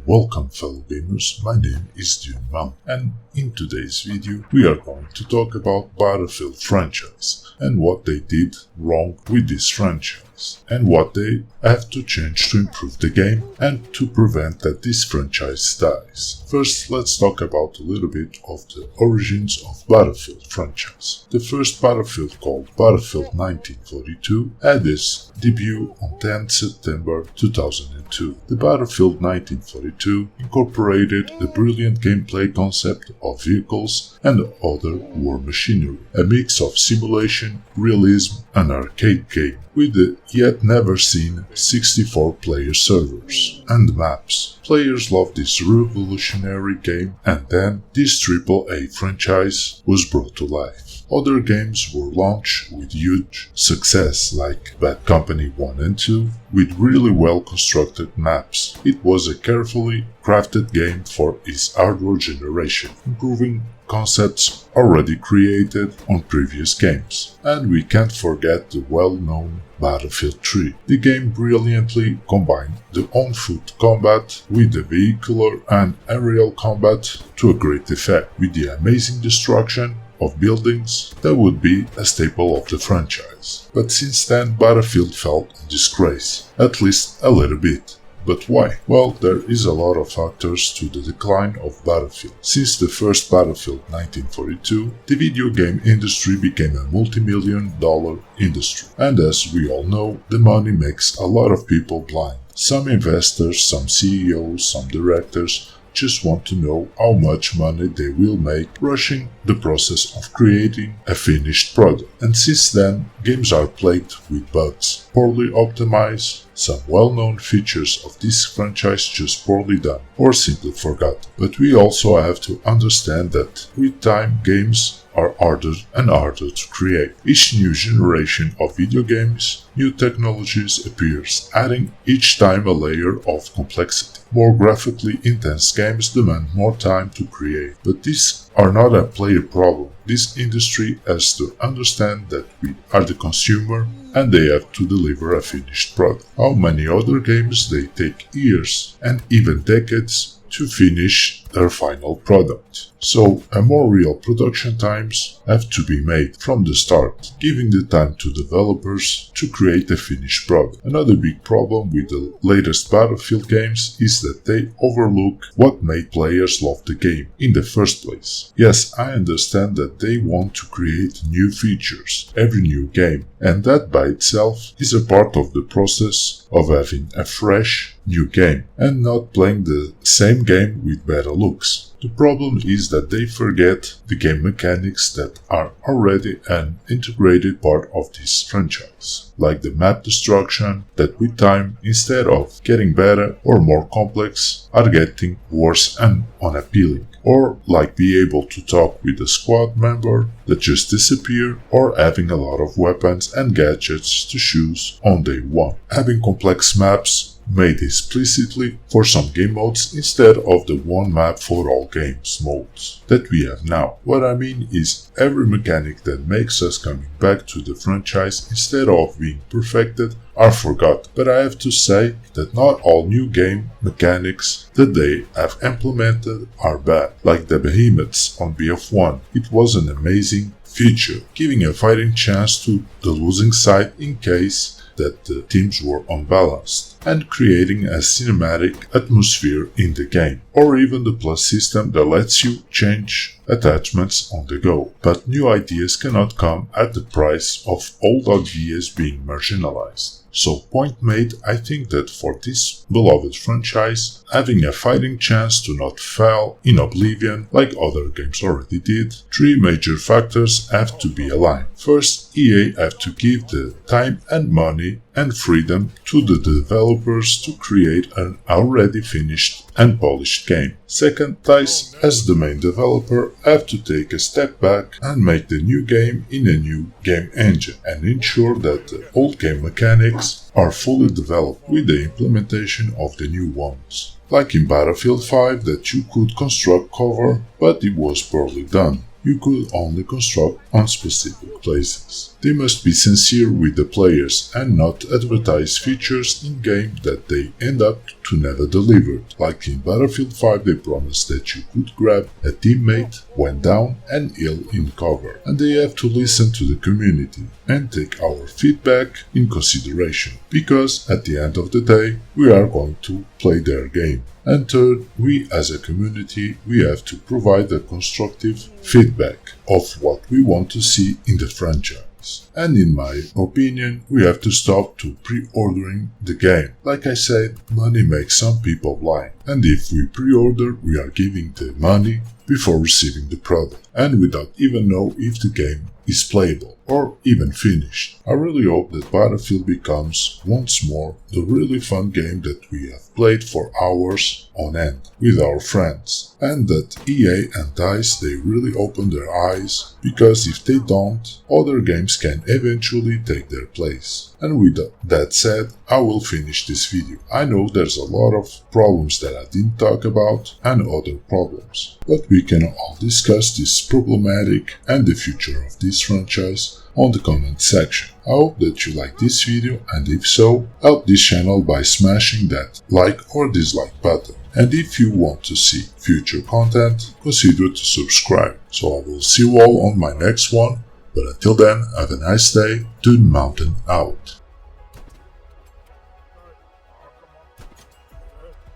Welcome fellow gamers, my name is Dunman, and in today's video we are going to talk about Battlefield franchise and what they did wrong with this franchise and what they have to change to improve the game and to prevent that this franchise dies. First, let's talk about a little bit of the origins of Battlefield franchise. The first Battlefield, called Battlefield 1942, had its debut on 10 September 2002. The Battlefield 1942 incorporated the brilliant gameplay concept of vehicles and other war machinery, a mix of simulation, realism and arcade game, with the yet never seen 64-player servers and maps. Players loved this revolutionary game, and then this AAA franchise was brought to life. Other games were launched with huge success, like Bad Company 1 and 2, with really well constructed maps. It was a carefully crafted game for its hardware generation, improving concepts already created on previous games. And we can't forget the well-known Battlefield 3. The game brilliantly combined the on-foot combat with the vehicular and aerial combat to a great effect, with the amazing destruction of buildings that would be a staple of the franchise. But since then, Battlefield fell in disgrace, at least a little bit. But why? Well, there is a lot of factors to the decline of Battlefield. Since the first Battlefield 1942, the video game industry became a multi-million-dollar industry. And as we all know, the money makes a lot of people blind. Some investors, some CEOs, some directors just want to know how much money they will make, rushing the process of creating a finished product. And since then, games are plagued with bugs, poorly optimized, some well-known features of this franchise just poorly done or simply forgotten. But we also have to understand that with time, games are harder and harder to create. Each new generation of video games, new technologies appears, adding each time a layer of complexity. More graphically intense games demand more time to create, but these are not a player problem. This industry has to understand that we are the consumer and they have to deliver a finished product. How many other games they take years and even decades to finish their final product. So, a more real production times have to be made from the start, giving the time to developers to create a finished product. Another big problem with the latest Battlefield games is that they overlook what made players love the game in the first place. Yes, I understand that they want to create new features every new game, and that by itself is a part of the process of having a fresh, new game, and not playing the same game with better looks. The problem is that they forget the game mechanics that are already an integrated part of this franchise, like the map destruction that with time, instead of getting better or more complex, are getting worse and unappealing. Or like be able to talk with a squad member that just disappear, or having a lot of weapons and gadgets to choose on day one. Having complex maps made explicitly for some game modes instead of the one map for all games modes that we have now. What I mean is every mechanic that makes us coming back to the franchise instead of being perfected are forgotten. But I have to say that not all new game mechanics that they have implemented are bad, like the behemoths on BF1. It was an amazing feature, giving a fighting chance to the losing side in case that the teams were unbalanced, and creating a cinematic atmosphere in the game, or even the plus system that lets you change attachments on the go. But new ideas cannot come at the price of old ideas being marginalized. So, point made, I think that for this beloved franchise, having a fighting chance to not fail in oblivion like other games already did, three major factors have to be aligned. First, EA have to give the time and money and freedom to the developers to create an already finished and polished game. Second, DICE as the main developer have to take a step back and make the new game in a new game engine and ensure that the old game mechanics are fully developed with the implementation of the new ones. Like in Battlefield 5 that you could construct cover, but it was poorly done. you could only construct on specific places. They must be sincere with the players and not advertise features in-game that they end up to never deliver. Like in Battlefield 5, they promised that you could grab a teammate when down and heal in cover, and they have to listen to the community and take our feedback in consideration, because at the end of the day we are going to play their game. And third, we as a community, we have to provide a constructive feedback of what we want to see in the franchise. And in my opinion, we have to stop to pre-ordering the game. Like I said, money makes some people blind. And if we pre-order, we are giving the money before receiving the product, and without even know if the game is playable or even finished. I really hope that Battlefield becomes once more the really fun game that we have played for hours on end with our friends, and that EA and DICE, they really open their eyes, because if they don't, other games can eventually take their place. And with that said, I will finish this video. I know there's a lot of problems that I didn't talk about and other problems, but we can all discuss this problematic and the future of this franchise on the comment section. I hope that you like this video, and if so, help this channel by smashing that like or dislike button. And if you want to see future content, consider to subscribe. So I will see you all on my next one, but until then, have a nice day. Toon Mountain out.